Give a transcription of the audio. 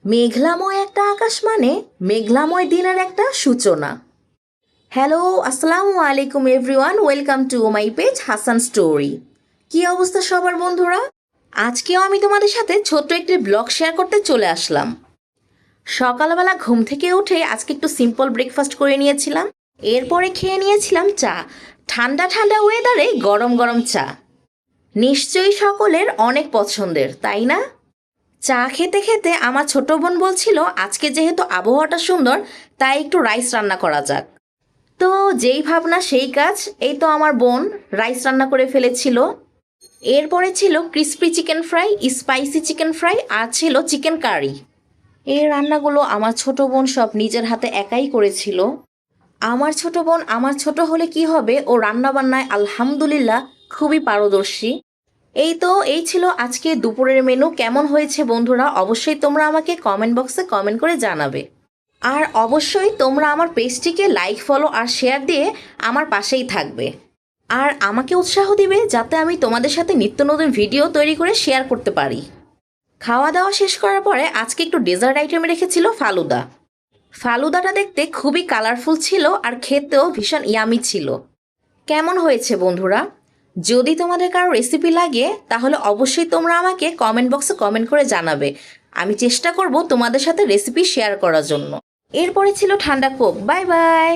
মেঘলাময় একটা আকাশ মানে মেঘলাময় দিনের একটা সূচনা। হ্যালো, আসসালামু আলাইকুম everyone, welcome to my page Hasan story. কি অবস্থা সবার বন্ধুরা? আজকেও আমি তোমাদের সাথে ছোট্ট একটি ব্লগ শেয়ার করতে চলে আসলাম। সকালবেলা ঘুম থেকে উঠে আজকে একটু সিম্পল ব্রেকফাস্ট করে নিয়েছিলাম। এরপরে খেয়ে নিয়েছিলাম চা। ঠান্ডা ঠান্ডা ওয়েদারে গরম গরম চা নিশ্চয়ই সকলের অনেক পছন্দের, তাই না? চা খেতে খেতে আমার ছোট বোন বলছিল আজকে যেহেতু আবহাওয়াটা সুন্দর তাই একটু রাইস রান্না করা যাক। তো যেই ভাবনা সেই কাজ, এই তো আমার বোন রাইস রান্না করে ফেলেছিল। এরপরে ছিল crispy chicken fry, spicy chicken fry আর ছিল চিকেন কারি। এই রান্নাগুলো আমার ছোট বোন সব নিজের হাতে একাই করেছিল। আমার ছোট বোন আমার ছোট হলে কি হবে, ও রান্নাবান্নায় আলহামদুলিল্লাহ খুবই পারদর্শী। এই ছিল আজকে দুপুরের মেনু। কেমন হয়েছে বন্ধুরা অবশ্যই তোমরা আমাকে কমেন্ট বক্সে কমেন্ট করে জানাবে। আর অবশ্যই তোমরা আমার পেজটিকে লাইক, ফলো আর শেয়ার দিয়ে আমার পাশেই থাকবে। আর আমাকে উৎসাহ দিবে যাতে আমি তোমাদের সাথে নিত্য নতুন ভিডিও তৈরি করে শেয়ার করতে পারি। খাওয়া দাওয়া শেষ করার পরে আজকে একটু ডেজার্ট আইটেম রেখেছিল ফালুদা। ফালুদাটা দেখতে খুবই কালারফুল ছিল আর খেতেও ভীষণ ইয়ামি ছিল। কেমন হয়েছে বন্ধুরা? যদি তোমাদের কারো রেসিপি লাগে তাহলে অবশ্যই তোমরা আমাকে কমেন্ট বক্সে কমেন্ট করে জানাবে। আমি চেষ্টা করব তোমাদের সাথে রেসিপি শেয়ার করার জন্য। এরপরে ছিল ঠান্ডা কোক। Bye bye.